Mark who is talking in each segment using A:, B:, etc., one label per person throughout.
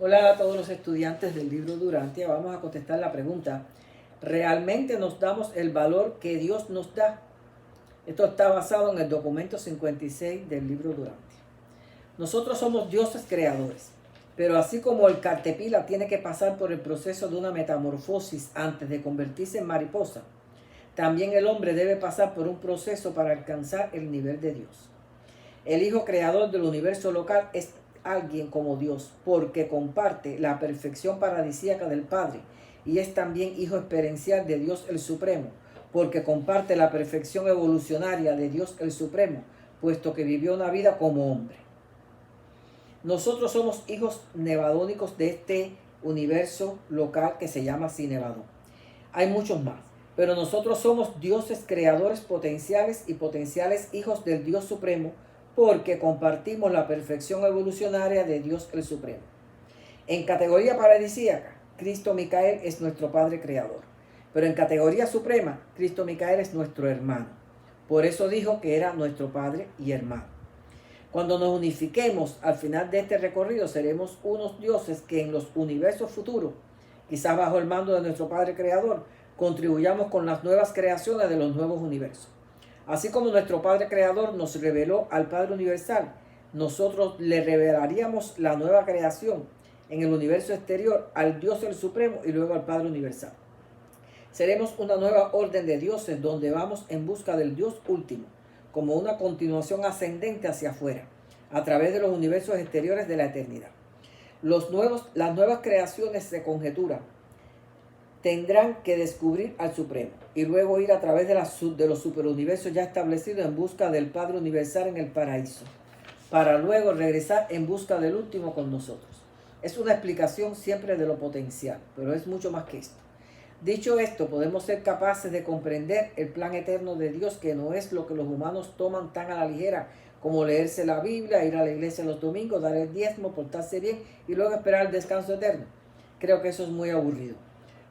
A: Hola a todos los estudiantes del libro Durantia. Vamos a contestar la pregunta: ¿realmente nos damos el valor que Dios nos da? Esto está basado en el documento 56 del libro Durantia. Nosotros somos dioses creadores, pero así como el caterpillar tiene que pasar por el proceso de una metamorfosis antes de convertirse en mariposa, también el hombre debe pasar por un proceso para alcanzar el nivel de Dios. El Hijo Creador del universo local es alguien como Dios, porque comparte la perfección paradisíaca del Padre, y es también Hijo experiencial de Dios el Supremo, porque comparte la perfección evolucionaria de Dios el Supremo, puesto que vivió una vida como hombre. Nosotros somos hijos nevadónicos de este universo local que se llama Cinevadón. Hay muchos más, pero nosotros somos dioses creadores potenciales y potenciales hijos del Dios Supremo, porque compartimos la perfección evolucionaria de Dios el Supremo. En categoría paradisíaca, Cristo Micael es nuestro Padre Creador, pero en categoría suprema, Cristo Micael es nuestro hermano. Por eso dijo que era nuestro Padre y hermano. Cuando nos unifiquemos al final de este recorrido, seremos unos dioses que en los universos futuros, quizás bajo el mando de nuestro Padre Creador, contribuyamos con las nuevas creaciones de los nuevos universos. Así como nuestro Padre Creador nos reveló al Padre Universal, nosotros le revelaríamos la nueva creación en el universo exterior al Dios el Supremo y luego al Padre Universal. Seremos una nueva orden de dioses donde vamos en busca del Dios último, como una continuación ascendente hacia afuera, a través de los universos exteriores de la eternidad. Las nuevas creaciones se conjeturan tendrán que descubrir al Supremo y luego ir a través de los superuniversos ya establecidos en busca del Padre Universal en el paraíso, para luego regresar en busca del último con nosotros. Es una explicación siempre de lo potencial, pero es mucho más que esto. Dicho esto, podemos ser capaces de comprender el plan eterno de Dios, que no es lo que los humanos toman tan a la ligera, como leerse la Biblia, ir a la iglesia los domingos, dar el diezmo, portarse bien y luego esperar el descanso eterno. Creo que eso es muy aburrido.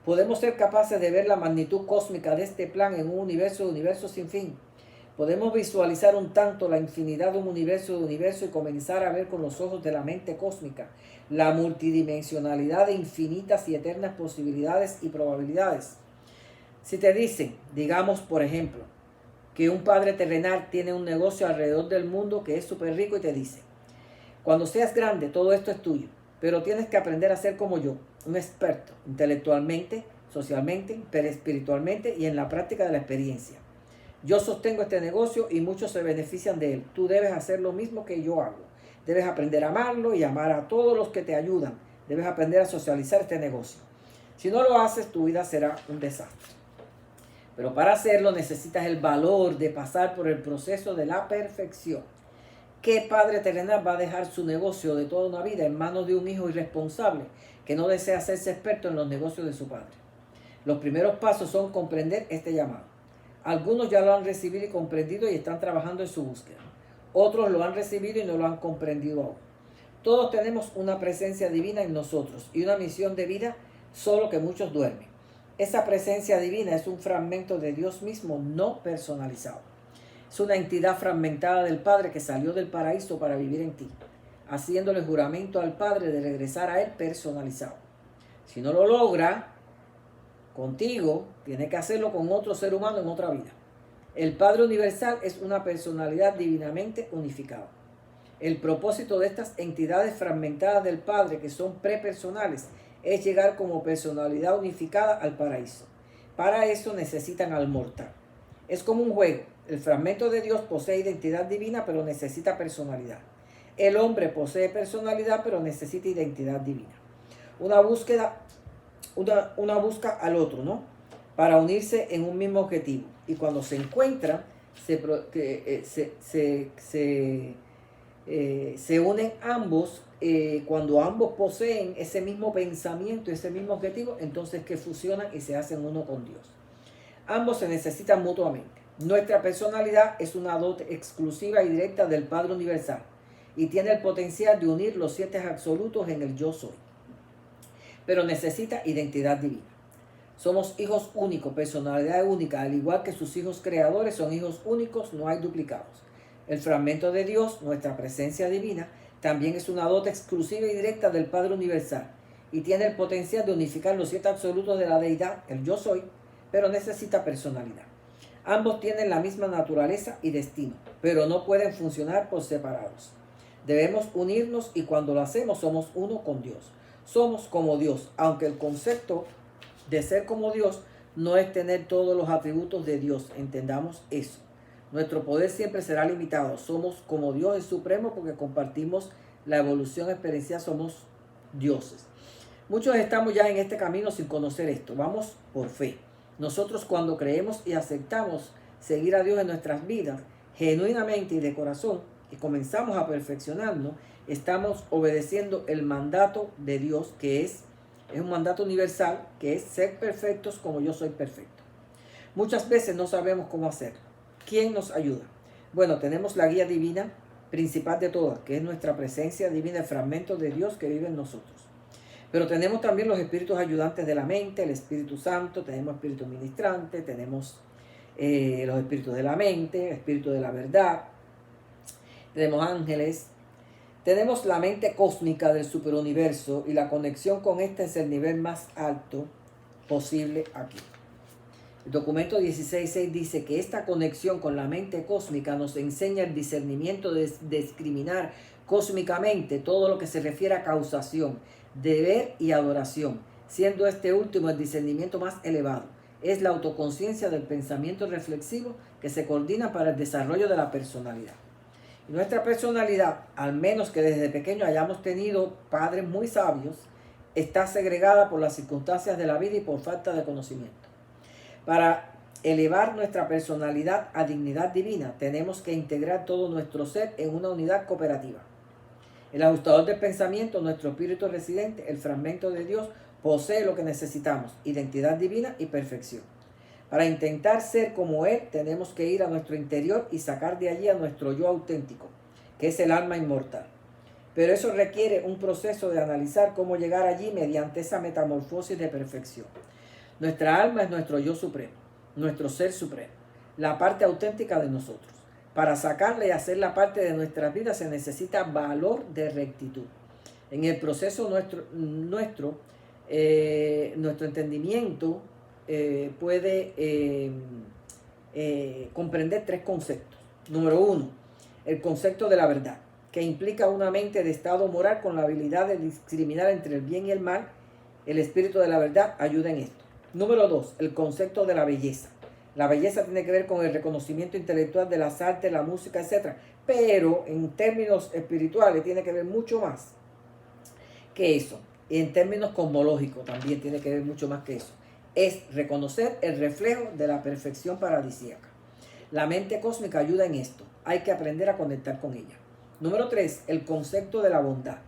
A: Podemos ser capaces de ver la magnitud cósmica de este plan en un universo sin fin. Podemos visualizar un tanto la infinidad de un universo y comenzar a ver con los ojos de la mente cósmica la multidimensionalidad de infinitas y eternas posibilidades y probabilidades. Si te dicen, digamos por ejemplo, que un padre terrenal tiene un negocio alrededor del mundo que es súper rico y te dice: cuando seas grande todo esto es tuyo, pero tienes que aprender a ser como yo, un experto intelectualmente, socialmente, pero espiritualmente y en la práctica de la experiencia. Yo sostengo este negocio y muchos se benefician de él. Tú debes hacer lo mismo que yo hago. Debes aprender a amarlo y amar a todos los que te ayudan. Debes aprender a socializar este negocio. Si no lo haces, tu vida será un desastre. Pero para hacerlo necesitas el valor de pasar por el proceso de la perfección. ¿Qué padre terrenal va a dejar su negocio de toda una vida en manos de un hijo irresponsable que no desea hacerse experto en los negocios de su padre? Los primeros pasos son comprender este llamado. Algunos ya lo han recibido y comprendido y están trabajando en su búsqueda. Otros lo han recibido y no lo han comprendido aún. Todos tenemos una presencia divina en nosotros y una misión de vida, solo que muchos duermen. Esa presencia divina es un fragmento de Dios mismo no personalizado. Es una entidad fragmentada del Padre que salió del paraíso para vivir en ti, haciéndole juramento al Padre de regresar a Él personalizado. Si no lo logra contigo, tiene que hacerlo con otro ser humano en otra vida. El Padre Universal es una personalidad divinamente unificada. El propósito de estas entidades fragmentadas del Padre, que son prepersonales, es llegar como personalidad unificada al paraíso. Para eso necesitan al mortal. Es como un juego. El fragmento de Dios posee identidad divina, pero necesita personalidad. El hombre posee personalidad, pero necesita identidad divina. Una busca al otro, ¿no? Para unirse en un mismo objetivo. Y cuando se encuentran, se unen ambos. Cuando ambos poseen ese mismo pensamiento, ese mismo objetivo, entonces que fusionan y se hacen uno con Dios. Ambos se necesitan mutuamente. Nuestra personalidad es una dote exclusiva y directa del Padre Universal y tiene el potencial de unir los 7 absolutos en el yo soy, pero necesita identidad divina. Somos hijos únicos, personalidad única, al igual que sus hijos creadores son hijos únicos, no hay duplicados. El fragmento de Dios, nuestra presencia divina, También es una dote exclusiva y directa del Padre Universal y tiene el potencial de unificar los 7 absolutos de la deidad, el yo soy, pero necesita personalidad. Ambos tienen la misma naturaleza y destino, pero no pueden funcionar por separados. Debemos unirnos y cuando lo hacemos somos uno con Dios. Somos como Dios, aunque el concepto de ser como Dios no es tener todos los atributos de Dios, entendamos eso. Nuestro poder siempre será limitado. Somos como Dios es supremo porque compartimos la evolución experiencial, somos dioses. Muchos estamos ya en este camino sin conocer esto. Vamos por fe. Nosotros cuando creemos y aceptamos seguir a Dios en nuestras vidas, genuinamente y de corazón, y comenzamos a perfeccionarnos, estamos obedeciendo el mandato de Dios, que es un mandato universal, que es ser perfectos como yo soy perfecto. Muchas veces no sabemos cómo hacerlo. ¿Quién nos ayuda? Bueno, tenemos la guía divina principal de todas, que es nuestra presencia divina, el fragmento de Dios que vive en nosotros. Pero tenemos también los espíritus ayudantes de la mente, el Espíritu Santo, tenemos espíritu ministrante, tenemos los espíritus de la mente, el espíritu de la verdad, tenemos ángeles, tenemos la mente cósmica del superuniverso y la conexión con esta es el nivel más alto posible aquí. El documento 16.6 dice que esta conexión con la mente cósmica nos enseña el discernimiento de discriminar cósmicamente todo lo que se refiere a causación, deber y adoración, siendo este último el discernimiento más elevado. Es la autoconciencia del pensamiento reflexivo que se coordina para el desarrollo de la personalidad. Y nuestra personalidad, al menos que desde pequeño hayamos tenido padres muy sabios, está segregada por las circunstancias de la vida y por falta de conocimiento. Para elevar nuestra personalidad a dignidad divina, tenemos que integrar todo nuestro ser en una unidad cooperativa. El ajustador del pensamiento, nuestro espíritu residente, el fragmento de Dios, posee lo que necesitamos, identidad divina y perfección. Para intentar ser como Él, tenemos que ir a nuestro interior y sacar de allí a nuestro yo auténtico, que es el alma inmortal. Pero eso requiere un proceso de analizar cómo llegar allí mediante esa metamorfosis de perfección. Nuestra alma es nuestro yo supremo, nuestro ser supremo, la parte auténtica de nosotros. Para sacarla y hacerla parte de nuestras vidas se necesita valor de rectitud. En el proceso nuestro entendimiento puede comprender 3 conceptos. Número 1, el concepto de la verdad, que implica una mente de estado moral con la habilidad de discriminar entre el bien y el mal. El espíritu de la verdad ayuda en esto. Número 2, el concepto de la belleza. La belleza tiene que ver con el reconocimiento intelectual de las artes, la música, etc. Pero en términos espirituales tiene que ver mucho más que eso. Y en términos cosmológicos también tiene que ver mucho más que eso. Es reconocer el reflejo de la perfección paradisíaca. La mente cósmica ayuda en esto. Hay que aprender a conectar con ella. Número 3, el concepto de la bondad.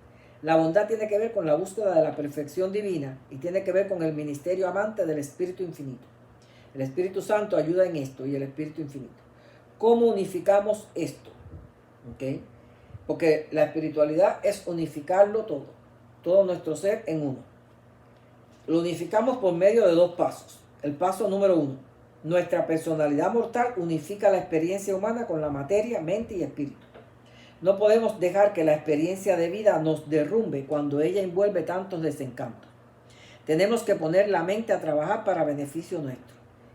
A: La bondad tiene que ver con la búsqueda de la perfección divina y tiene que ver con el ministerio amante del Espíritu Infinito. El Espíritu Santo ayuda en esto y el Espíritu Infinito. ¿Cómo unificamos esto? ¿Okay? Porque la espiritualidad es unificarlo todo nuestro ser en uno. Lo unificamos por medio de 2 pasos. El paso número 1, nuestra personalidad mortal unifica la experiencia humana con la materia, mente y espíritu. No podemos dejar que la experiencia de vida nos derrumbe cuando ella envuelve tantos desencantos. Tenemos que poner la mente a trabajar para beneficio nuestro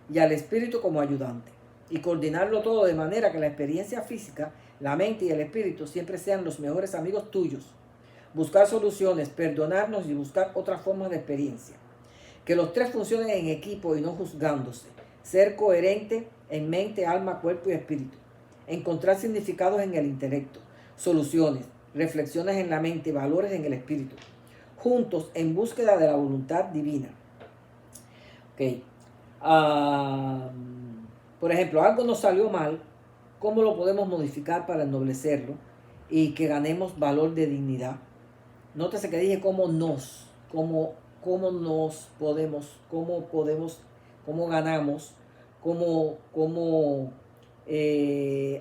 A: y al espíritu como ayudante y coordinarlo todo de manera que la experiencia física, la mente y el espíritu siempre sean los mejores amigos tuyos. Buscar soluciones, perdonarnos y buscar otras formas de experiencia. Que los 3 funcionen en equipo y no juzgándose. Ser coherente en mente, alma, cuerpo y espíritu. Encontrar significados en el intelecto. Soluciones, reflexiones en la mente, valores en el espíritu. Juntos en búsqueda de la voluntad divina. Okay. Por ejemplo, algo nos salió mal, ¿cómo lo podemos modificar para ennoblecerlo y que ganemos valor de dignidad? Nótese que dije cómo ganamos,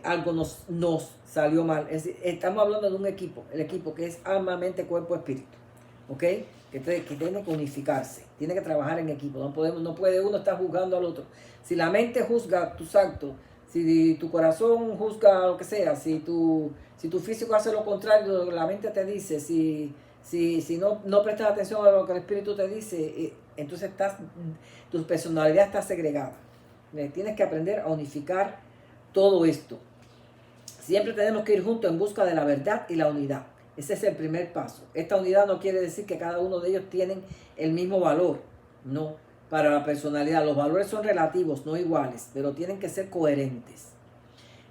A: algo nos salió mal. Es decir, estamos hablando de un equipo, el equipo que es alma, mente, cuerpo, espíritu. ¿Ok? Que tiene que unificarse, tiene que trabajar en equipo. No puede uno estar juzgando al otro. Si la mente juzga tus actos, Si tu corazón juzga lo que sea, si tu físico hace lo contrario, la mente te dice, si no prestas atención a lo que el espíritu te dice, entonces tu personalidad está segregada. Tienes que aprender a unificar todo esto. Siempre tenemos que ir juntos en busca de la verdad y la unidad. Ese es el primer paso. Esta unidad no quiere decir que cada uno de ellos tienen el mismo valor. No, para la personalidad. Los valores son relativos, no iguales, pero tienen que ser coherentes.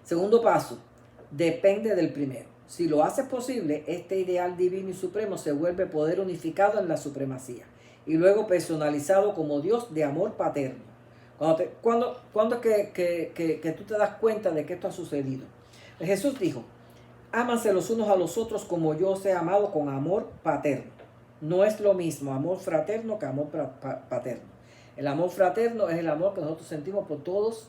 A: Segundo paso, depende del primero. Si lo haces posible, este ideal divino y supremo se vuelve poder unificado en la supremacía y luego personalizado como Dios de amor paterno. ¿Cuándo es que tú te das cuenta de que esto ha sucedido? Jesús dijo, ámanse los unos a los otros como yo os he amado con amor paterno. No es lo mismo amor fraterno que amor paterno. El amor fraterno es el amor que nosotros sentimos por todos,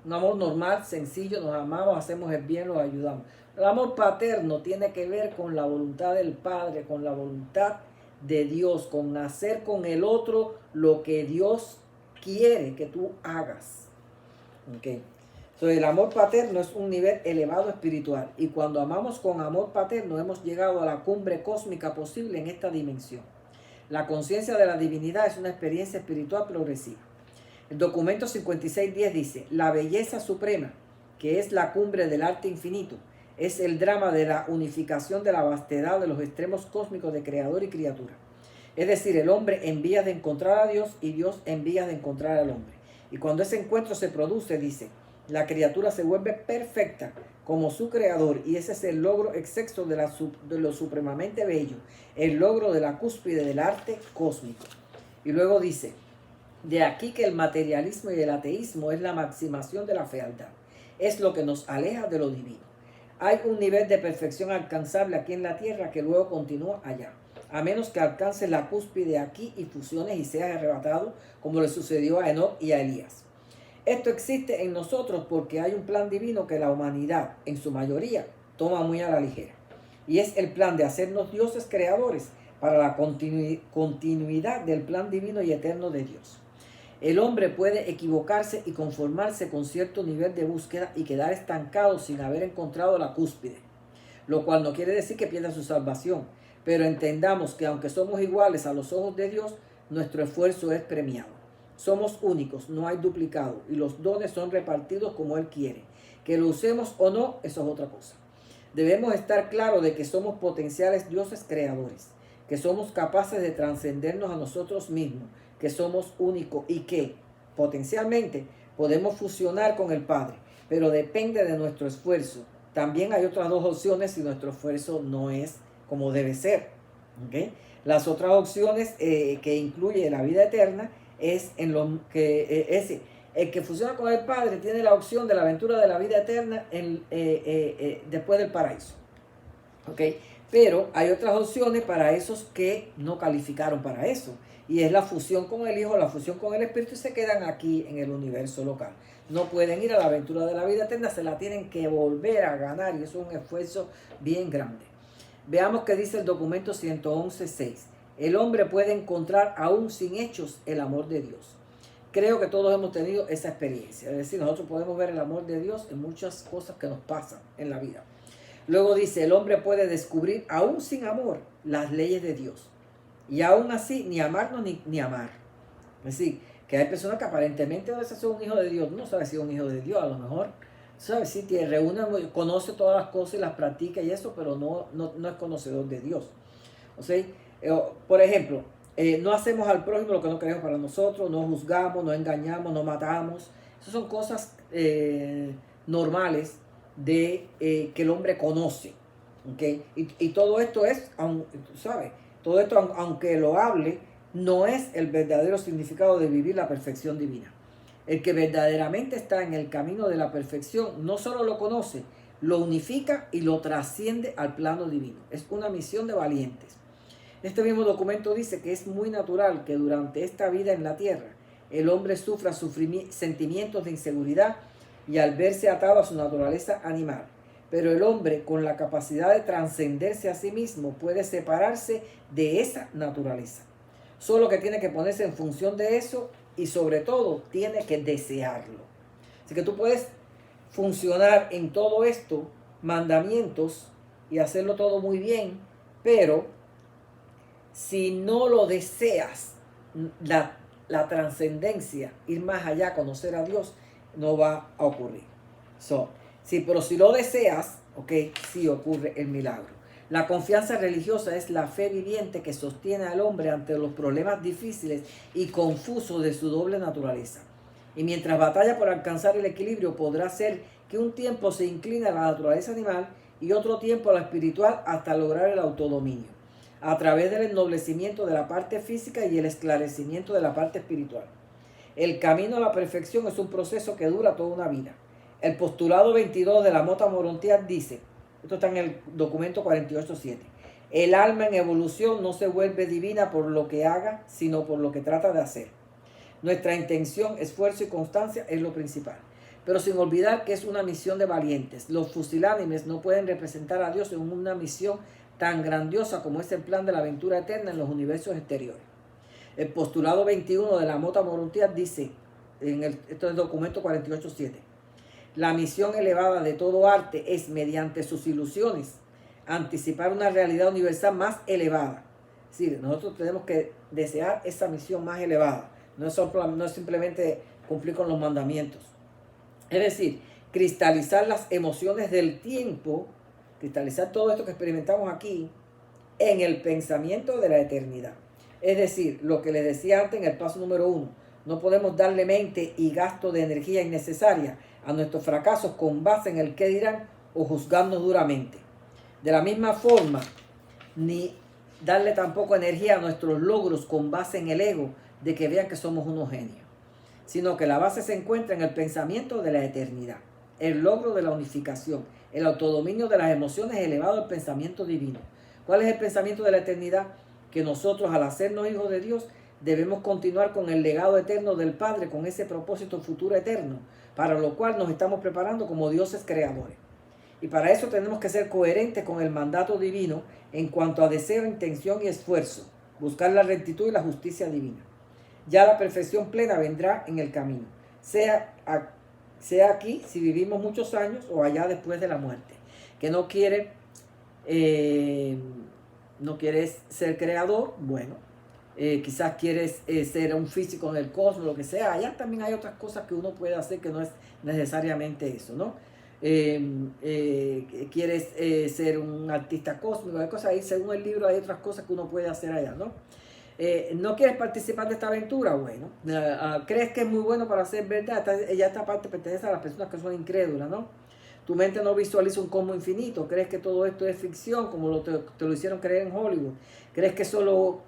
A: un amor normal, sencillo, nos amamos, hacemos el bien, los ayudamos. El amor paterno tiene que ver con la voluntad del Padre, con la voluntad de Dios, con hacer con el otro lo que Dios quiere que tú hagas. Okay. Entonces, el amor paterno es un nivel elevado espiritual y cuando amamos con amor paterno hemos llegado a la cumbre cósmica posible en esta dimensión. La conciencia de la divinidad es una experiencia espiritual progresiva. El documento 5610 dice, la belleza suprema, que es la cumbre del arte infinito, es el drama de la unificación de la vastedad de los extremos cósmicos de creador y criatura. Es decir, el hombre en vías de encontrar a Dios y Dios en vías de encontrar al hombre. Y cuando ese encuentro se produce, dice, la criatura se vuelve perfecta como su creador y ese es el logro excelso de lo supremamente bello, el logro de la cúspide del arte cósmico. Y luego dice, de aquí que el materialismo y el ateísmo es la maximación de la fealdad, es lo que nos aleja de lo divino. Hay un nivel de perfección alcanzable aquí en la tierra que luego continúa allá, a menos que alcance la cúspide aquí y fusiones y seas arrebatado como le sucedió a Enoc y a Elías. Esto existe en nosotros porque hay un plan divino que la humanidad, en su mayoría, toma muy a la ligera. Y es el plan de hacernos dioses creadores para la continuidad del plan divino y eterno de Dios. El hombre puede equivocarse y conformarse con cierto nivel de búsqueda y quedar estancado sin haber encontrado la cúspide, lo cual no quiere decir que pierda su salvación, pero entendamos que aunque somos iguales a los ojos de Dios, nuestro esfuerzo es premiado. Somos únicos, no hay duplicado, y los dones son repartidos como Él quiere. Que lo usemos o no, eso es otra cosa. Debemos estar claros de que somos potenciales dioses creadores, que somos capaces de trascendernos a nosotros mismos, que somos únicos y que, potencialmente, podemos fusionar con el Padre, pero depende de nuestro esfuerzo. También hay otras dos opciones si nuestro esfuerzo no es como debe ser. ¿Okay? Las otras opciones que incluye la vida eterna es en lo que el que fusiona con el Padre tiene la opción de la aventura de la vida eterna después del paraíso. ¿Okay? Pero hay otras opciones para esos que no calificaron para eso. Y es la fusión con el Hijo, la fusión con el Espíritu y se quedan aquí en el universo local. No pueden ir a la aventura de la vida eterna, se la tienen que volver a ganar y eso es un esfuerzo bien grande. Veamos qué dice el documento 111.6. El hombre puede encontrar aún sin hechos el amor de Dios. Creo que todos hemos tenido esa experiencia. Es decir, nosotros podemos ver el amor de Dios en muchas cosas que nos pasan en la vida. Luego dice, el hombre puede descubrir aún sin amor las leyes de Dios. Y aún así, ni amarnos ni amar. Es decir, que hay personas que aparentemente no son un hijo de Dios. No sabe si es un hijo de Dios, a lo mejor. ¿Sabes? Sí, conoce todas las cosas y las practica y eso, pero no es conocedor de Dios. O sea, por ejemplo, no hacemos al prójimo lo que no queremos para nosotros, no juzgamos, no engañamos, no matamos. Esas son cosas normales de que el hombre conoce. ¿Okay? Y todo esto es, ¿sabes? Todo esto, aunque lo hable, no es el verdadero significado de vivir la perfección divina. El que verdaderamente está en el camino de la perfección no solo lo conoce, lo unifica y lo trasciende al plano divino. Es una misión de valientes. Este mismo documento dice que es muy natural que durante esta vida en la tierra el hombre sufra sentimientos de inseguridad y al verse atado a su naturaleza animal. Pero el hombre, con la capacidad de trascenderse a sí mismo, puede separarse de esa naturaleza. Solo que tiene que ponerse en función de eso y sobre todo tiene que desearlo. Así que tú puedes funcionar en todo esto, mandamientos, y hacerlo todo muy bien, pero si no lo deseas, la trascendencia, ir más allá, conocer a Dios, no va a ocurrir. Sí, pero si lo deseas, ok, sí ocurre el milagro. La confianza religiosa es la fe viviente que sostiene al hombre ante los problemas difíciles y confusos de su doble naturaleza. Y mientras batalla por alcanzar el equilibrio, podrá ser que un tiempo se incline a la naturaleza animal y otro tiempo a la espiritual hasta lograr el autodominio, a través del ennoblecimiento de la parte física y el esclarecimiento de la parte espiritual. El camino a la perfección es un proceso que dura toda una vida. El postulado 22 de la Mota Morontiad dice, esto está en el documento 48.7, el alma en evolución no se vuelve divina por lo que haga, sino por lo que trata de hacer. Nuestra intención, esfuerzo y constancia es lo principal. Pero sin olvidar que es una misión de valientes. Los fusilánimes no pueden representar a Dios en una misión tan grandiosa como es el plan de la aventura eterna en los universos exteriores. El postulado 21 de la Mota Morontiad dice, esto es el documento 48.7, la misión elevada de todo arte es, mediante sus ilusiones, anticipar una realidad universal más elevada. Es decir, nosotros tenemos que desear esa misión más elevada. No es simplemente cumplir con los mandamientos. Es decir, cristalizar las emociones del tiempo, cristalizar todo esto que experimentamos aquí en el pensamiento de la eternidad. Es decir, lo que les decía antes en el paso número 1, no podemos darle mente y gasto de energía innecesaria a nuestros fracasos con base en el qué dirán o juzgarnos duramente. De la misma forma, ni darle tampoco energía a nuestros logros con base en el ego de que vean que somos unos genios, sino que la base se encuentra en el pensamiento de la eternidad, el logro de la unificación, el autodominio de las emociones elevado al pensamiento divino. ¿Cuál es el pensamiento de la eternidad? Que nosotros, al hacernos hijos de Dios, debemos continuar con el legado eterno del Padre, con ese propósito futuro eterno, para lo cual nos estamos preparando como dioses creadores. Y para eso tenemos que ser coherentes con el mandato divino en cuanto a deseo, intención y esfuerzo, buscar la rectitud y la justicia divina. Ya la perfección plena vendrá en el camino, sea aquí si vivimos muchos años o allá después de la muerte. Que no quiere ser creador, bueno, quizás quieres ser un físico en el cosmos, lo que sea. Allá también hay otras cosas que uno puede hacer que no es necesariamente eso, ¿no? Quieres ser un artista cósmico, hay cosas ahí, según el libro hay otras cosas que uno puede hacer allá, ¿no? ¿No quieres participar de esta aventura? Bueno, ¿crees que es muy bueno para ser verdad? Esta parte pertenece a las personas que son incrédulas, ¿no? Tu mente no visualiza un cosmos infinito. ¿Crees que todo esto es ficción, como te lo hicieron creer en Hollywood? ¿Crees que solo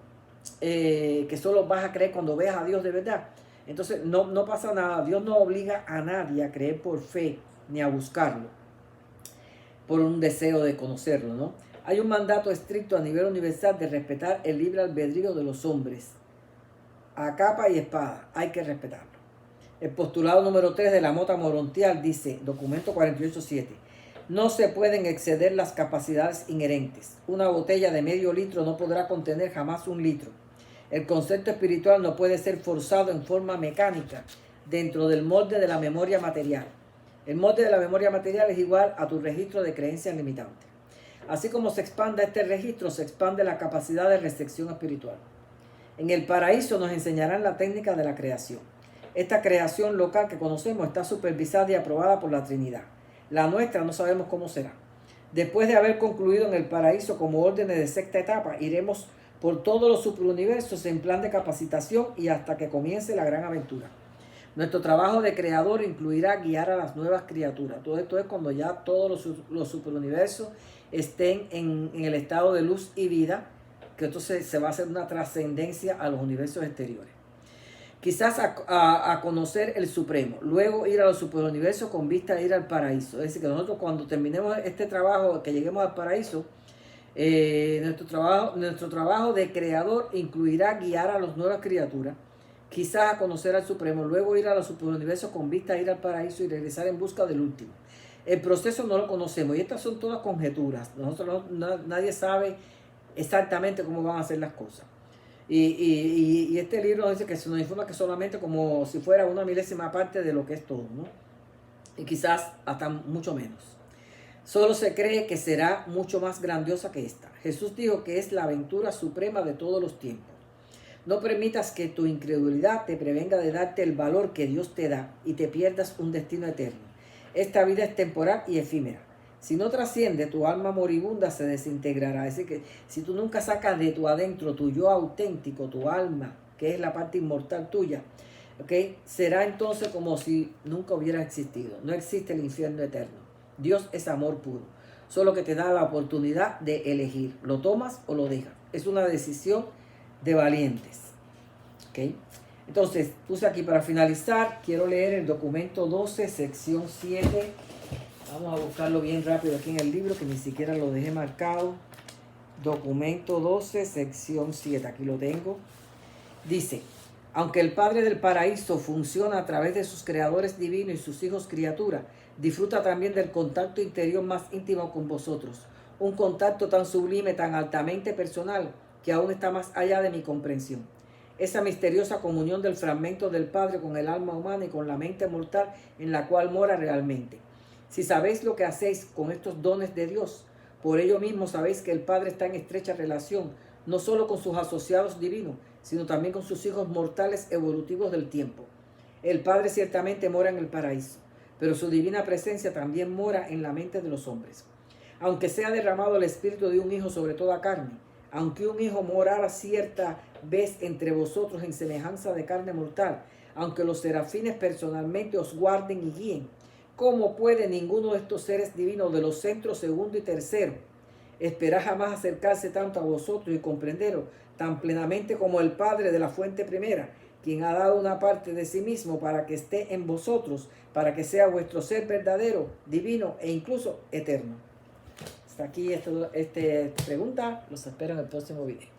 A: vas a creer cuando veas a Dios de verdad? Entonces no pasa nada. Dios no obliga a nadie a creer por fe ni a buscarlo por un deseo de conocerlo, ¿no? Hay un mandato estricto a nivel universal de respetar el libre albedrío de los hombres. A capa y espada, hay que respetarlo. El postulado número 3 de la Mota Morontial dice, documento 48.7, no se pueden exceder las capacidades inherentes. Una botella de medio litro no podrá contener jamás 1 litro. El concepto espiritual no puede ser forzado en forma mecánica dentro del molde de la memoria material. El molde de la memoria material es igual a tu registro de creencias limitantes. Así como se expanda este registro, se expande la capacidad de recepción espiritual. En el paraíso nos enseñarán la técnica de la creación. Esta creación local que conocemos está supervisada y aprobada por la Trinidad. La nuestra no sabemos cómo será. Después de haber concluido en el paraíso como órdenes de sexta etapa, iremos por todos los superuniversos en plan de capacitación y hasta que comience la gran aventura. Nuestro trabajo de creador incluirá guiar a las nuevas criaturas. Todo esto es cuando ya todos los superuniversos estén en el estado de luz y vida, que entonces se va a hacer una trascendencia a los universos exteriores. Quizás a conocer el Supremo, luego ir a los superuniversos con vista a ir al paraíso. Es decir, que nosotros cuando terminemos este trabajo, que lleguemos al paraíso, nuestro trabajo de creador incluirá guiar a las nuevas criaturas, quizás a conocer al Supremo, luego ir a los superuniversos con vista a ir al paraíso y regresar en busca del último. El proceso no lo conocemos y estas son todas conjeturas. Nadie sabe exactamente cómo van a ser las cosas. Y este libro dice que se nos informa que solamente como si fuera una milésima parte de lo que es todo, ¿no? y quizás hasta mucho menos. Solo se cree que será mucho más grandiosa que esta. Jesús dijo que es la aventura suprema de todos los tiempos. No permitas que tu incredulidad te prevenga de darte el valor que Dios te da y te pierdas un destino eterno. Esta vida es temporal y efímera. Si no trasciende, tu alma moribunda se desintegrará. Es decir, que si tú nunca sacas de tu adentro tu yo auténtico, tu alma, que es la parte inmortal tuya, ¿okay?, será entonces como si nunca hubiera existido. No existe el infierno eterno. Dios es amor puro. Solo que te da la oportunidad de elegir. ¿Lo tomas o lo dejas? Es una decisión de valientes. ¿Okay? Entonces, puse aquí para finalizar, quiero leer el documento 12, sección 7. Vamos a buscarlo bien rápido aquí en el libro, que ni siquiera lo dejé marcado. Documento 12, sección 7. Aquí lo tengo. Dice: aunque el Padre del Paraíso funciona a través de sus creadores divinos y sus hijos criaturas, disfruta también del contacto interior más íntimo con vosotros. Un contacto tan sublime, tan altamente personal, que aún está más allá de mi comprensión. Esa misteriosa comunión del fragmento del Padre con el alma humana y con la mente mortal en la cual mora realmente. Si sabéis lo que hacéis con estos dones de Dios, por ello mismo sabéis que el Padre está en estrecha relación, no solo con sus asociados divinos, sino también con sus hijos mortales evolutivos del tiempo. El Padre ciertamente mora en el paraíso, pero su divina presencia también mora en la mente de los hombres. Aunque sea derramado el espíritu de un hijo sobre toda carne, aunque un hijo morara cierta vez entre vosotros en semejanza de carne mortal, aunque los serafines personalmente os guarden y guíen, ¿cómo puede ninguno de estos seres divinos de los centros segundo y tercero esperar jamás acercarse tanto a vosotros y comprenderos tan plenamente como el Padre de la fuente primera, quien ha dado una parte de sí mismo para que esté en vosotros, para que sea vuestro ser verdadero, divino e incluso eterno? Hasta aquí esta pregunta. Los espero en el próximo video.